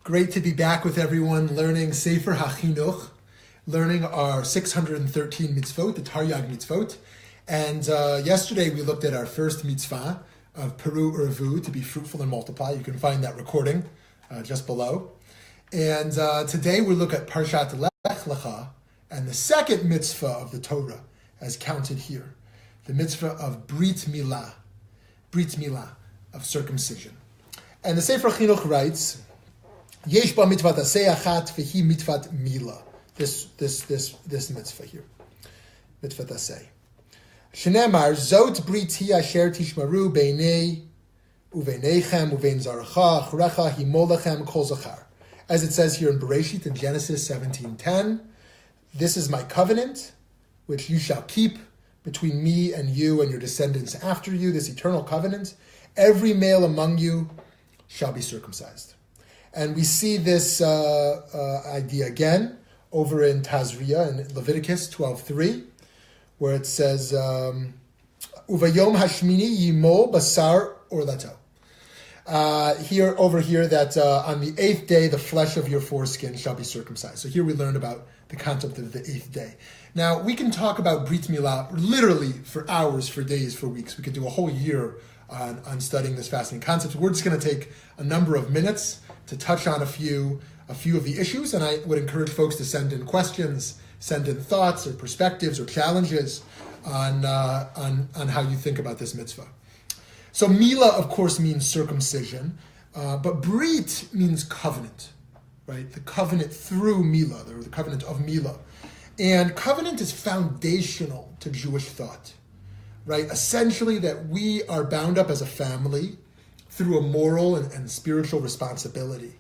Great to be back with everyone, learning Sefer HaChinuch, learning our 613 mitzvot, the Taryag mitzvot. And yesterday we looked at our first mitzvah of Peru Urvu, to be fruitful and multiply. You can find that recording just below. And today we look at Parshat Lech Lecha, and the second mitzvah of the Torah, as counted here, the mitzvah of Brit Milah, of circumcision. And the Sefer HaChinuch writes, Yesh ba mitzvat aseh achat v'hi mitzvat Milah. This mitzvah here, mitzvat aseh. Shneimar zot brit hi asher tishmaru beinei uveinechem uvein zaracha achrecha himolachem kol zachar. As it says here in Bereshit in Genesis 17:10, this is my covenant, which you shall keep between me and you and your descendants after you, this eternal covenant. Every male among you shall be circumcised. And we see this idea again over in Tazria in Leviticus 12:3, where it says, Uvayom hashmini yimol basar orlato. Over here, that on the 8th day, the flesh of your foreskin shall be circumcised. So here we learn about the concept of the 8th day. Now, we can talk about Brit Milah literally for hours, for days, for weeks. We could do a whole year on studying this fascinating concept. We're just going to take a number of minutes to touch on a few of the issues, and I would encourage folks to send in questions, send in thoughts or perspectives or challenges on how you think about this mitzvah. So Milah, of course, means circumcision, but Brit means covenant, right? The covenant through Milah, or the covenant of Milah. And covenant is foundational to Jewish thought, right? Essentially that we are bound up as a family through a moral and spiritual responsibility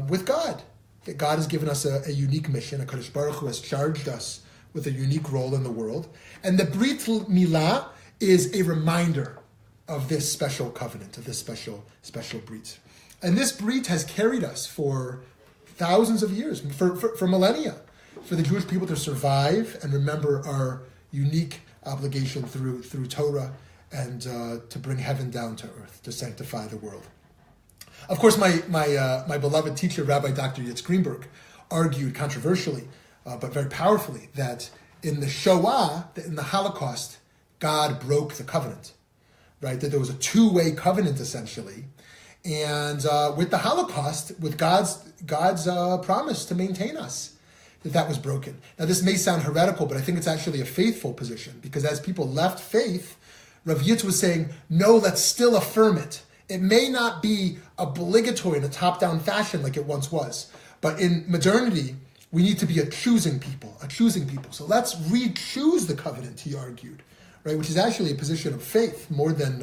with God. That God has given us a unique mission. HaKadosh Baruch Hu has charged us with a unique role in the world. And the Brit Milah is a reminder of this special covenant, of this special Brit. And this Brit has carried us for thousands of years, for millennia, for the Jewish people to survive and remember our unique obligation through Torah and to bring heaven down to earth, to sanctify the world. Of course, my beloved teacher, Rabbi Dr. Yitz Greenberg, argued controversially, but very powerfully, that in the Shoah, that in the Holocaust, God broke the covenant, right? That there was a two-way covenant, essentially. And with the Holocaust, with God's promise to maintain us, that was broken. Now, this may sound heretical, but I think it's actually a faithful position, because as people left faith, Rav Yitz was saying, no, let's still affirm it. It may not be obligatory in a top-down fashion like it once was, but in modernity, we need to be a choosing people. So let's re-choose the covenant, he argued, right? Which is actually a position of faith more than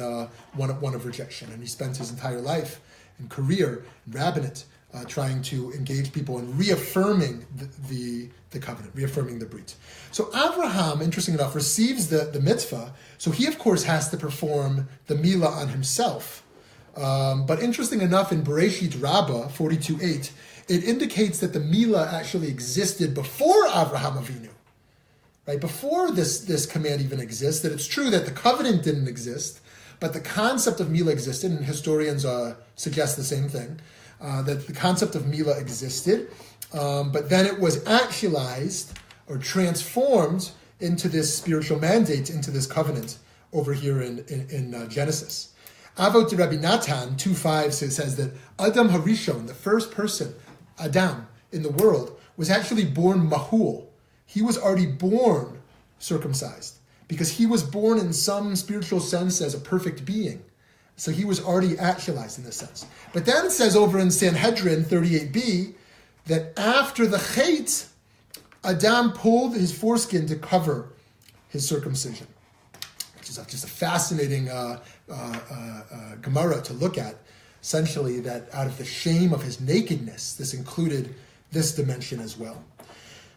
one of rejection. And he spent his entire life and career in rabbinate trying to engage people in reaffirming the covenant, reaffirming the Brit. So Abraham, interesting enough, receives the mitzvah, so he, of course, has to perform the Milah on himself. But interesting enough, in Bereshit Rabbah 42:8, it indicates that the Milah actually existed before Avraham Avinu, right? Before this command even exists. That it's true that the covenant didn't exist, but the concept of Milah existed, and historians suggest the same thing, that the concept of Milah existed, but then it was actualized or transformed into this spiritual mandate, into this covenant over here in Genesis. Avot Rabbi Natan 2:5 says that Adam Harishon, the first person, Adam, in the world, was actually born mahul. He was already born circumcised, because he was born in some spiritual sense as a perfect being. So he was already actualized in this sense. But then it says over in Sanhedrin 38b that after the Chet, Adam pulled his foreskin to cover his circumcision, which is just a fascinating Gemara to look at. Essentially, that out of the shame of his nakedness, this included this dimension as well.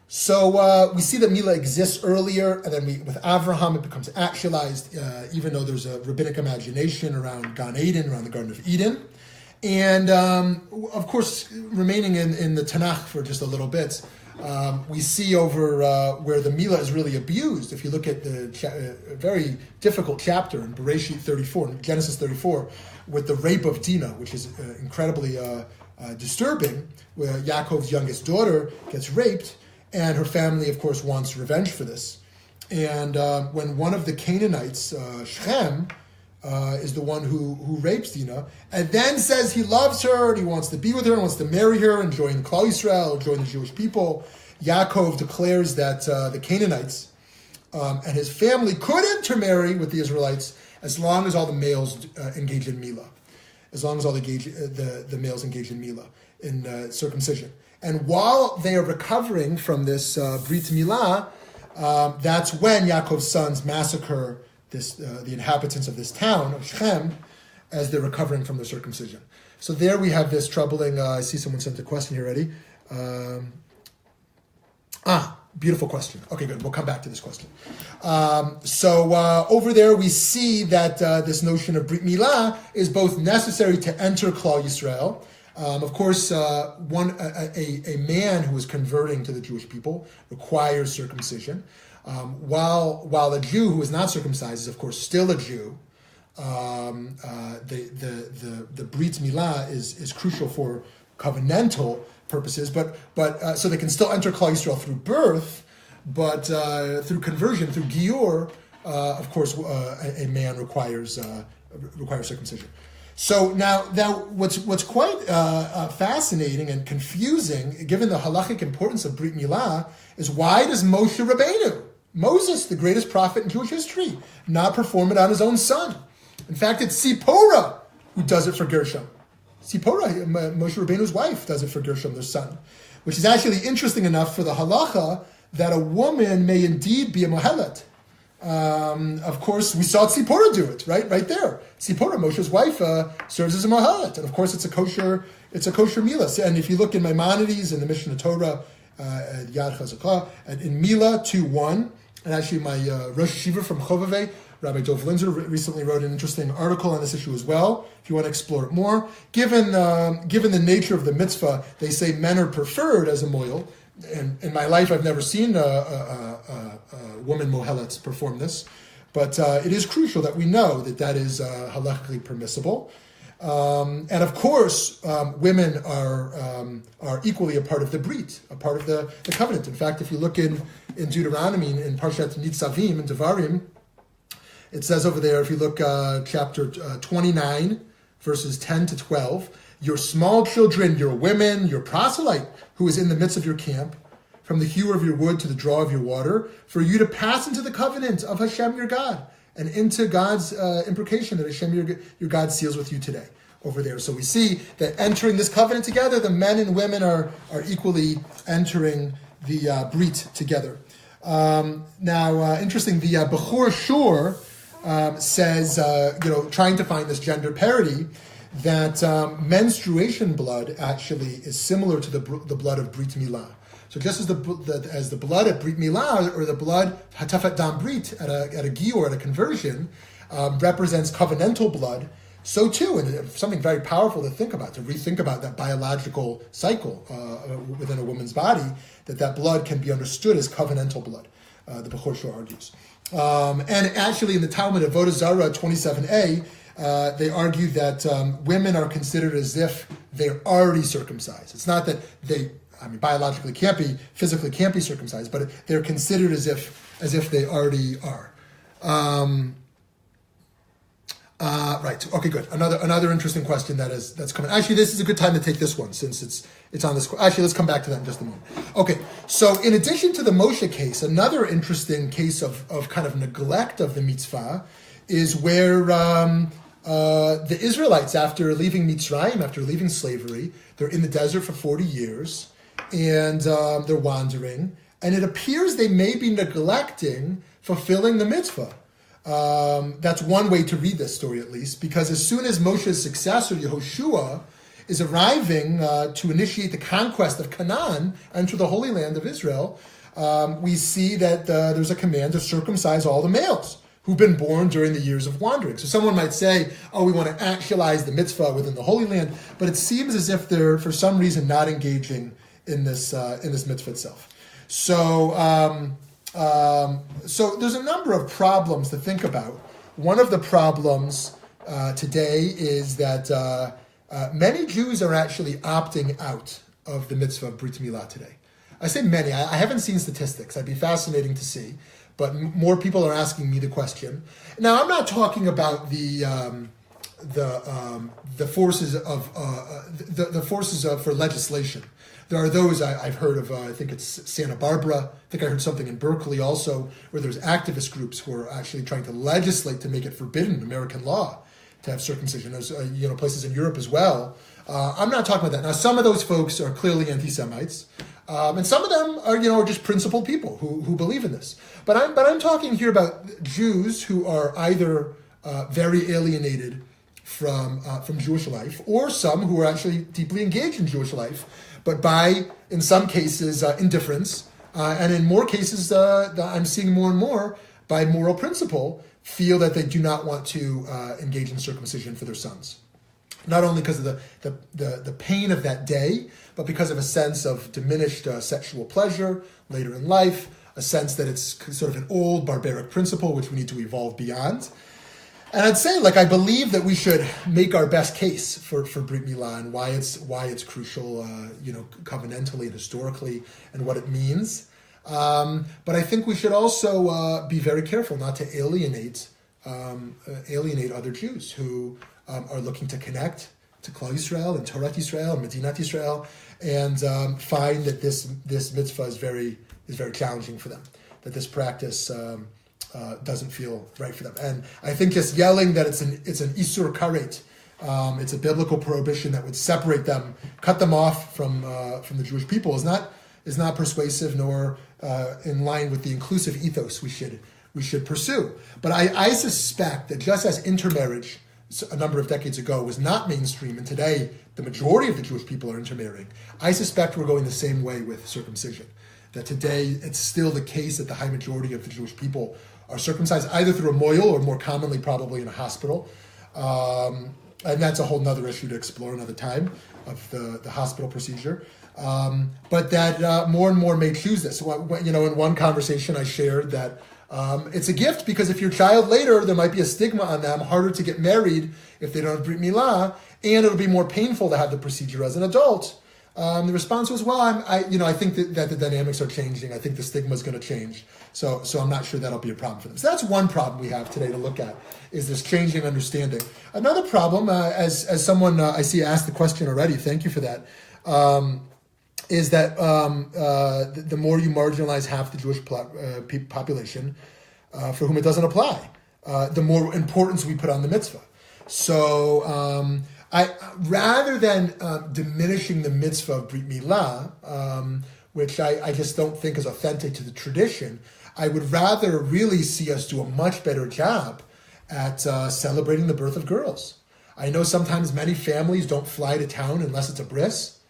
So we see that Milah exists earlier, and then with Avraham it becomes actualized, even though there's a rabbinic imagination around Gan Eden, around the Garden of Eden. And of course, remaining in the Tanakh for just a little bit, We see over where the Milah is really abused. If you look at the very difficult chapter in Bereshit 34, in Genesis 34, with the rape of Dinah, which is incredibly disturbing, where Yaakov's youngest daughter gets raped, and her family, of course, wants revenge for this. And when one of the Canaanites, Shechem, is the one who rapes Dinah, and then says he loves her and he wants to be with her and wants to marry her and join Klal Yisrael, join the Jewish people, Yaakov declares that the Canaanites and his family could intermarry with the Israelites as long as all the males engage in Milah, as long as all the males engage in Milah, in circumcision. And while they are recovering from this Brit Milah, that's when Yaakov's sons massacre the inhabitants of this town of Shechem as they're recovering from their circumcision. So there we have this troubling. I see someone sent a question here already. Beautiful question. Okay, good. We'll come back to this question. So over there we see that this notion of Brit Milah is both necessary to enter Klal Yisrael. Of course, a man who is converting to the Jewish people requires circumcision. While a Jew who is not circumcised is, of course, still a Jew, the Brit Milah is crucial for covenantal purposes, but so they can still enter Klal Yisrael through birth, but through conversion, through Giur, of course, a man requires circumcision. So now what's quite fascinating and confusing, given the halachic importance of Brit Milah, is why does Moshe Rabbeinu, Moses, the greatest prophet in Jewish history, not perform it on his own son? In fact, it's Sipporah who does it for Gershom. Sipporah, Moshe Rabbeinu's wife, does it for Gershom, their son, which is actually interesting enough for the halacha that a woman may indeed be a mohelet. Of course, we saw Sipporah do it, right there. Sipporah, Moshe's wife, serves as a mohelet, and of course, it's a kosher milah. And if you look in Maimonides in the Mishnah Torah, Yad Chazakah, and in Milah 2:1, and actually my Rosh Yeshiva from Chovevei, Rabbi Dov Linzer, recently wrote an interesting article on this issue as well, if you want to explore it more. Given the nature of the mitzvah, they say men are preferred as a moil. And in my life, I've never seen a woman mohelets perform this, but it is crucial that we know that is halachically permissible. And of course, women are equally a part of the Brit, a part of the covenant. In fact, if you look in Deuteronomy, in Parshat Nitzavim, in Devarim, it says over there, if you look chapter 29, verses 10 to 12, your small children, your women, your proselyte who is in the midst of your camp, from the hewer of your wood to the drawer of your water, for you to pass into the covenant of Hashem your God, and into God's imprecation that Hashem your God seals with you today over there. So we see that entering this covenant together, the men and women are equally entering the Brit together. Now, interesting, the Bechor Shor says, trying to find this gender parity, that menstruation blood actually is similar to the blood of Brit Milah. So just as the blood at Brit Milah, or the blood Hatafat Dam Brit at a Gior, at a conversion, represents covenantal blood, so too, and something very powerful to think about, to rethink about that biological cycle within a woman's body, that blood can be understood as covenantal blood, the Bechor Shor argues. And actually in the Talmud of Avodah Zarah 27a, they argue that women are considered as if they're already circumcised. It's not that they, biologically physically can't be circumcised, but they're considered as if they already are. Right. Okay. Good. Another interesting question that's coming. Actually, this is a good time to take this one since it's on this. Actually, let's come back to that in just a moment. Okay. So, in addition to the Moshe case, another interesting case of kind of neglect of the mitzvah is where the Israelites, after leaving Mitzrayim, after leaving slavery, they're in the desert for 40 years, and they're wandering, and it appears they may be neglecting fulfilling the mitzvah. That's one way to read this story, at least, because as soon as Moshe's successor, Yehoshua, is arriving to initiate the conquest of Canaan, enter the Holy Land of Israel, we see that there's a command to circumcise all the males who've been born during the years of wandering. So someone might say, we want to actualize the mitzvah within the Holy Land, but it seems as if they're, for some reason, not engaging in this mitzvah itself. So there's a number of problems to think about. One of the problems today is that many Jews are actually opting out of the mitzvah of Brit Milah today. I say many. I haven't seen statistics. I'd be fascinating to see, but more people are asking me the question. Now, I'm not talking about the forces of for legislation. There are those I've heard of. I think it's Santa Barbara. I think I heard something in Berkeley also, where there's activist groups who are actually trying to legislate to make it forbidden in American law to have circumcision. There's places in Europe as well. I'm not talking about that. Now, some of those folks are clearly anti-Semites, and some of them are just principled people who believe in this. But I'm talking here about Jews who are either very alienated from Jewish life, or some who are actually deeply engaged in Jewish life, but by, in some cases, indifference, and in more cases, I'm seeing more and more, by moral principle, feel that they do not want to engage in circumcision for their sons. Not only because of the pain of that day, but because of a sense of diminished sexual pleasure later in life, a sense that it's sort of an old barbaric principle which we need to evolve beyond. And I'd say, I believe that we should make our best case for Brit Milah and why it's crucial, covenantally and historically, and what it means. But I think we should also be very careful not to alienate other Jews who are looking to connect to Klal Yisrael and Torah Yisrael and Medinat Yisrael, and find that this mitzvah is very challenging for them. That this practice doesn't feel right for them. And I think just yelling that it's an isur karet, it's a biblical prohibition that would separate them, cut them off from the Jewish people, is not persuasive nor in line with the inclusive ethos we should pursue. But I suspect that just as intermarriage a number of decades ago was not mainstream, and today the majority of the Jewish people are intermarrying, I suspect we're going the same way with circumcision. That today it's still the case that the high majority of the Jewish people are circumcised either through a moil or more commonly probably in a hospital. And that's a whole nother issue to explore another time of the hospital procedure. But that more and more may choose this. In one conversation I shared that it's a gift because if your child later, there might be a stigma on them, harder to get married if they don't have Brit Milah, and it'll be more painful to have the procedure as an adult. The response was, well, I think that the dynamics are changing. I think the stigma is going to change. So I'm not sure that'll be a problem for them. So that's one problem we have today to look at, is this changing understanding. Another problem, as someone I see asked the question already, thank you for that, is that the more you marginalize half the Jewish population for whom it doesn't apply, the more importance we put on the mitzvah. So rather than diminishing the mitzvah of Brit Milah, which I just don't think is authentic to the tradition, I would rather really see us do a much better job at celebrating the birth of girls. I know sometimes many families don't fly to town unless it's a bris.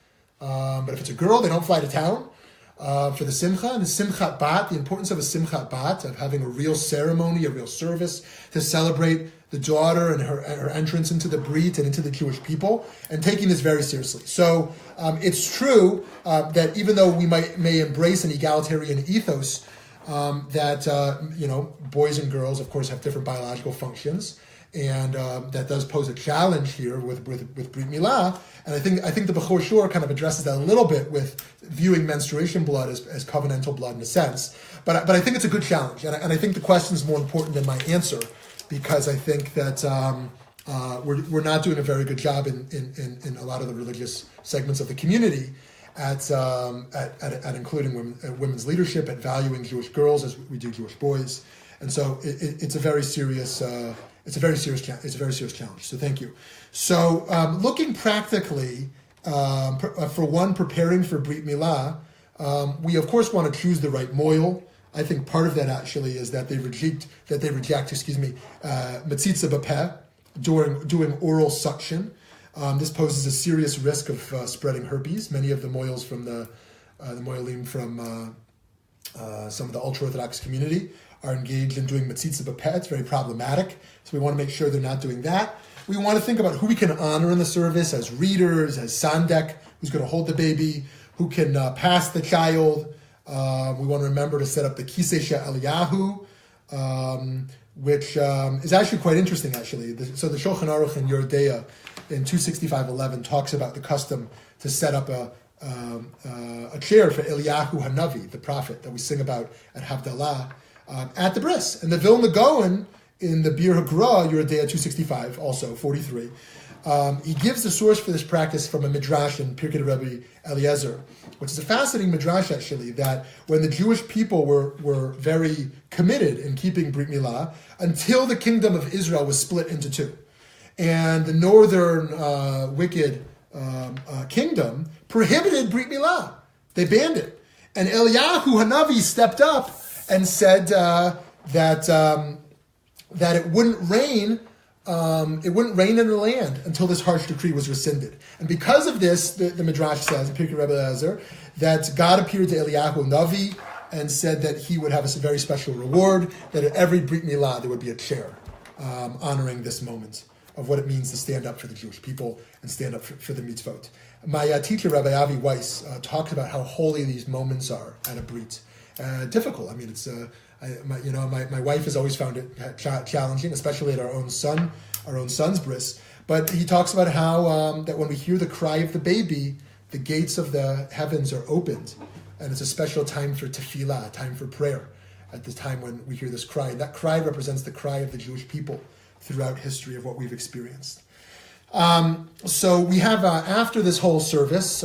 But if it's a girl, they don't fly to town for the simcha. And the simchat bat, the importance of a simchat bat, of having a real ceremony, a real service to celebrate the daughter and her entrance into the Brit and into the Jewish people, and taking this very seriously. So it's true that even though we may embrace an egalitarian ethos, that boys and girls, of course, have different biological functions. And that does pose a challenge here with Brit Milah. And I think the Bechor Shur kind of addresses that a little bit with viewing menstruation blood as covenantal blood in a sense. But I think it's a good challenge. And I think the question is more important than my answer, because I think that we're not doing a very good job in a lot of the religious segments of the community at including women's leadership, at valuing Jewish girls as we do Jewish boys. And so it's a very serious It's a very serious challenge. So thank you. So looking practically, for one, preparing for Brit Milah, we of course want to choose the right moil. I think part of that actually is that they reject metzitza b'peh, doing oral suction. This poses a serious risk of spreading herpes. Many of the moils from the moilim from some of the ultra-Orthodox community are engaged in doing metzitza b'peh. It's very problematic. So we want to make sure they're not doing that. We want to think about who we can honor in the service as readers, as sandek, who's going to hold the baby, who can pass the child, We want to remember to set up the Kisei Eliyahu, which is actually quite interesting, actually. So the Shulchan Aruch in Yoreh in 265:11 talks about the custom to set up a chair for Eliyahu Hanavi, the prophet that we sing about at Havdalah, at the bris. And the Vilna Gaon in the Bir Hagra, Yoreh 265, also 43, he gives the source for this practice from a midrash in Pirkei Rabbi Eliezer, which is a fascinating midrash, actually, that when the Jewish people were very committed in keeping Brit Milah until the kingdom of Israel was split into two. And the northern wicked kingdom prohibited Brit Milah. They banned it. And Eliyahu Hanavi stepped up and said that it wouldn't rain. It wouldn't rain in the land until this harsh decree was rescinded. And because of this, the Midrash says in Pirkei Rabbi Eliezer that God appeared to Eliyahu Navi and said that he would have a very special reward, that at every Brit Milah there would be a chair honoring this moment of what it means to stand up for the Jewish people and stand up for the mitzvot. My teacher, Rabbi Avi Weiss, talked about how holy these moments are at a Brit. Difficult. I mean, it's my wife has always found it challenging, especially at our own son's bris. But he talks about how that when we hear the cry of the baby, the gates of the heavens are opened, and it's a special time for tefillah, a time for prayer. At the time when we hear this cry, and that cry represents the cry of the Jewish people throughout history of what we've experienced. So we have after this whole service,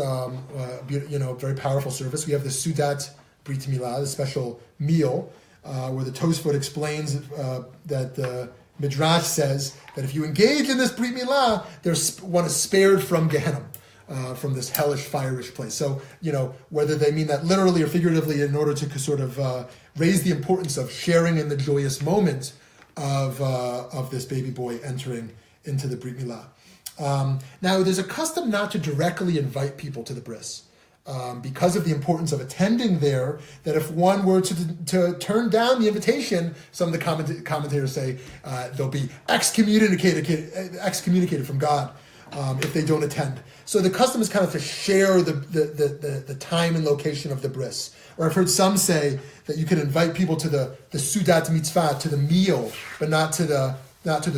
very powerful service. We have the Sudat Brit Milah, the special meal, where the Tosfot explains that the Midrash says that if you engage in this Brit Milah, one is spared from Gehenna, from this hellish, fire-ish place. So, whether they mean that literally or figuratively in order to sort of raise the importance of sharing in the joyous moment of this baby boy entering into the Brit Milah. Now, there's a custom not to directly invite people to the bris. Because of the importance of attending there, that if one were to turn down the invitation, some of the commentators say they'll be excommunicated from God if they don't attend. So the custom is kind of to share the time and location of the bris. Or I've heard some say that you can invite people to the Sudat Mitzvah, to the meal, but not to the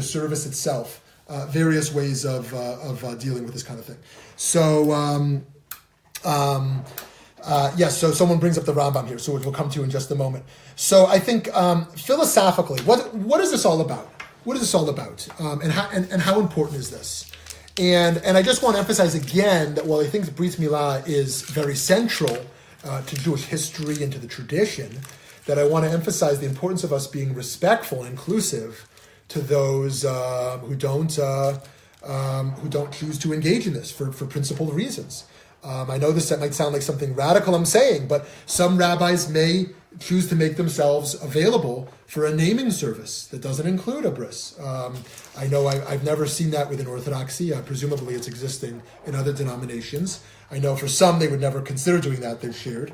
service itself. Various ways of dealing with this kind of thing. So. So someone brings up the Rambam here, so we'll come to in just a moment. So I think philosophically, what is this all about? What is this all about? And how important is this? And I just want to emphasize again that while I think the Brit Milah is very central to Jewish history and to the tradition, that I want to emphasize the importance of us being respectful and inclusive to those who don't choose to engage in this for principled reasons. I know that might sound like something radical I'm saying, but some rabbis may choose to make themselves available for a naming service that doesn't include a bris. I know I've never seen that within Orthodoxy. Presumably it's existing in other denominations. I know for some they would never consider doing that, they've shared.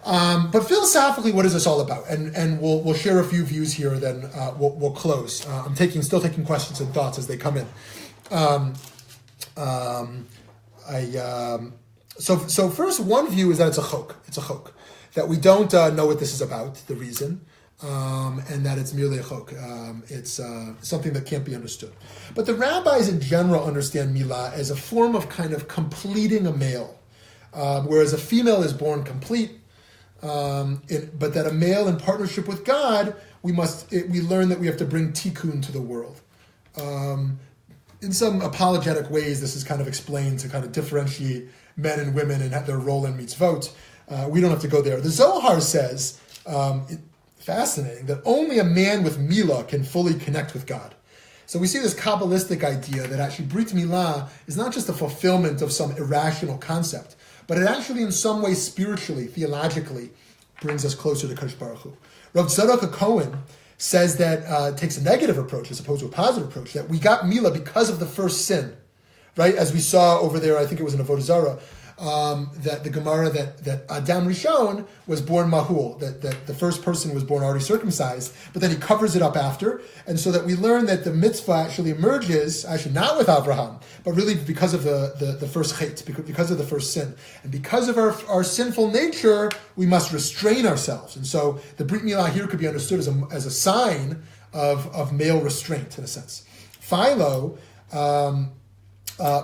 But philosophically, what is this all about? And we'll share a few views here, then we'll close. I'm still taking questions and thoughts as they come in. So first, one view is that it's a chok. It's a chok. That we don't know what this is about, the reason, and that it's merely a chok. It's something that can't be understood. But the rabbis in general understand Milah as a form of kind of completing a male, whereas a female is born complete, but that a male in partnership with God, we learn that we have to bring tikkun to the world. In some apologetic ways, this is kind of explained to kind of differentiate men and women and their role in mitzvot. We don't have to go there. The Zohar says, fascinating, that only a man with Milah can fully connect with God. So we see this Kabbalistic idea that actually Brit Milah is not just a fulfillment of some irrational concept, but it actually in some way spiritually, theologically, brings us closer to Kadosh Baruch Hu. Rav Tzadok Cohen says that takes a negative approach as opposed to a positive approach, that we got Milah because of the first sin, right? As we saw over there, I think it was in Avodah Zarah, that the Gemara that Adam Rishon was born Mahul, that the first person was born already circumcised, but then he covers it up after, and so that we learn that the mitzvah actually emerges, actually not with Abraham, but really because of the first chait, because of the first sin. And because of our sinful nature, we must restrain ourselves. And so the Brit Milah here could be understood as a sign of male restraint, in a sense. Philo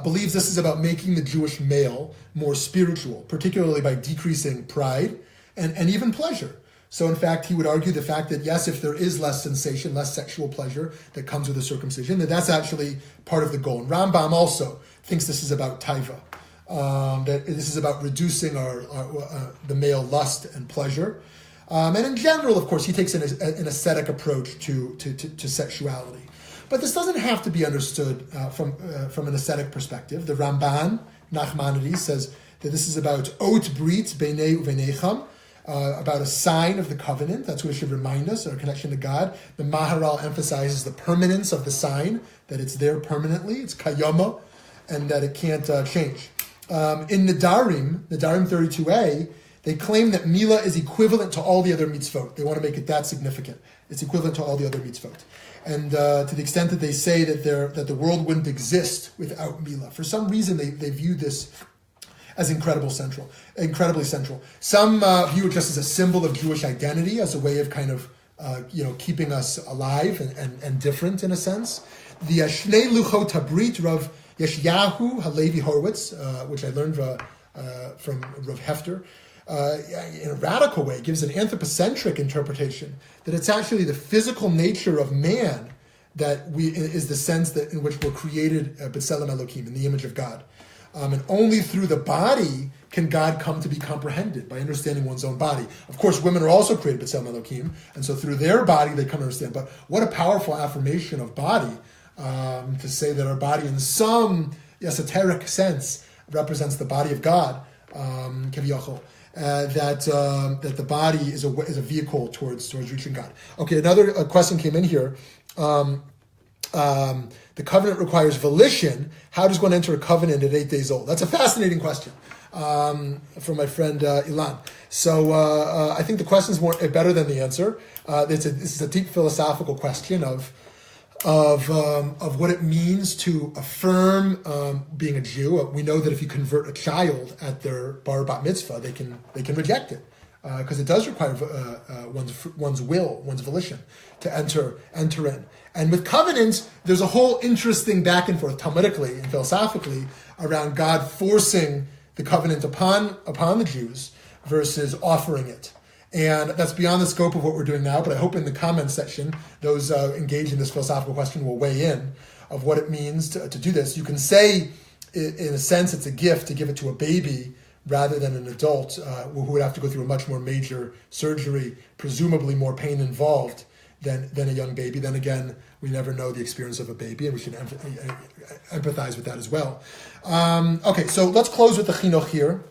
believes this is about making the Jewish male more spiritual, particularly by decreasing pride and even pleasure. So in fact, he would argue the fact that yes, if there is less sensation, less sexual pleasure that comes with a circumcision, that's actually part of the goal. And Rambam also thinks this is about taiva, that this is about reducing the male lust and pleasure. And in general, of course, he takes an ascetic approach to sexuality. But this doesn't have to be understood from an ascetic perspective. The Ramban, Nachmanides, says that this is about ot brit beinei uveinecham, about a sign of the covenant. That's what it should remind us, our connection to God. The Maharal emphasizes the permanence of the sign, that it's there permanently, it's kayama, and that it can't change. In Nedarim 32a, they claim that Milah is equivalent to all the other mitzvot. They want to make it that significant. It's equivalent to all the other mitzvot. And to the extent that they say that the world wouldn't exist without Milah. For some reason, they view this as incredibly central. Some view it just as a symbol of Jewish identity, as a way of kind of keeping us alive and different in a sense. The Shnei Luchot Habrit Rav Yeshayahu Halevi Horowitz, which I learned from Rav Hefter, in a radical way, gives an anthropocentric interpretation that it's actually the physical nature of man that is the sense that in which we're created b'tselem Elokim, in the image of God. And only through the body can God come to be comprehended, by understanding one's own body. Of course, women are also created b'tselem Elokim, and so through their body they come to understand. But what a powerful affirmation of body, to say that our body in some esoteric sense represents the body of God, kaviyachol. That the body is a vehicle towards reaching God. Okay, another question came in here. The covenant requires volition. How does one enter a covenant at 8 days old? That's a fascinating question from my friend Ilan. So I think the question is better than the answer. This is a deep philosophical question of what it means to affirm being a Jew. We know that if you convert a child at their bar bat mitzvah, they can reject it because it does require one's will, one's volition to enter in. And with covenants, there's a whole interesting back and forth Talmudically and philosophically around God forcing the covenant upon the Jews versus offering it. And that's beyond the scope of what we're doing now, but I hope in the comments section, those engaged in this philosophical question will weigh in of what it means to do this. You can say, in a sense, it's a gift to give it to a baby rather than an adult who would have to go through a much more major surgery, presumably more pain involved than a young baby. Then again, we never know the experience of a baby, and we should empathize with that as well. Okay, so let's close with the chinuch here.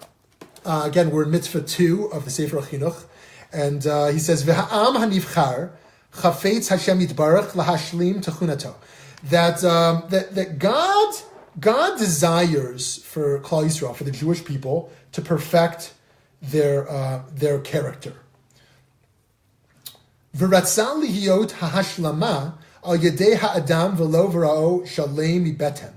Again, we're in Mitzvah 2 of the Sefer Chinuch. And he says, "V'ha'am hanivchar chafetz Hashem yitbarach lahashlim techunato." That God desires for Klal Yisrael, for the Jewish people, to perfect their character. V'ratzal lihiyot hahashlama al yedei ha'adam v'lo v'ra'o shalem mibeten.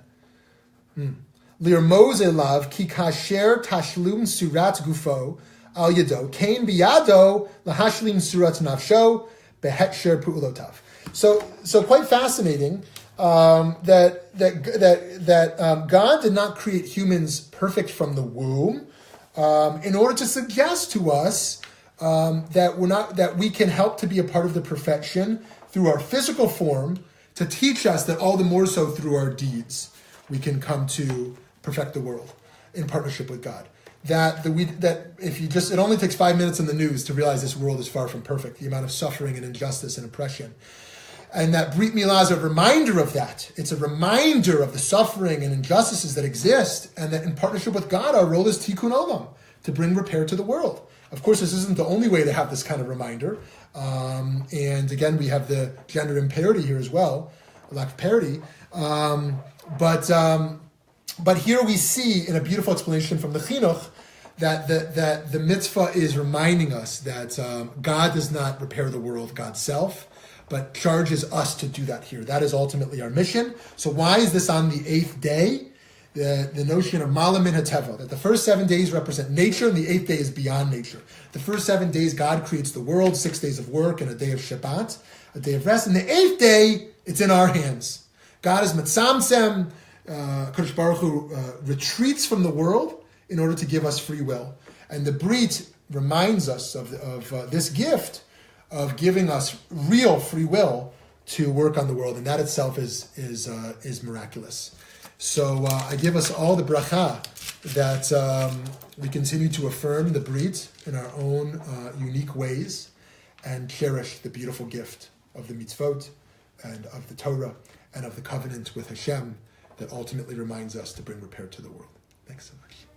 Lirmoz elav ki kasher tashlum surat gufo al yado kain biyado lahashlim surat nafsho behetcher pu'ulotav. So quite fascinating that God did not create humans perfect from the womb in order to suggest to us that we can help to be a part of the perfection through our physical form, to teach us that all the more so through our deeds we can come to perfect the world in partnership with God. That if you it only takes 5 minutes in the news to realize this world is far from perfect, the amount of suffering and injustice and oppression. And that Brit Milah is a reminder of that. It's a reminder of the suffering and injustices that exist, and that in partnership with God, our role is tikkun olam, to bring repair to the world. Of course, this isn't the only way to have this kind of reminder. And again, we have the gender imparity here as well, lack of parity. But But here we see, in a beautiful explanation from the Chinuch, that the mitzvah is reminding us that God does not repair the world, God's self, but charges us to do that here. That is ultimately our mission. So why is this on the 8th day? The notion of Milah min hateva, that the first 7 days represent nature and the 8th day is beyond nature. The first 7 days, God creates the world, 6 days of work and a day of Shabbat, a day of rest. And the 8th day, it's in our hands. God is mitzamsem, Kadosh Baruch Hu retreats from the world in order to give us free will. And the Brit reminds us of this gift of giving us real free will to work on the world, and that itself is miraculous. So I give us all the bracha that we continue to affirm the Brit in our own unique ways and cherish the beautiful gift of the mitzvot and of the Torah and of the covenant with Hashem that ultimately reminds us to bring repair to the world. Thanks so much.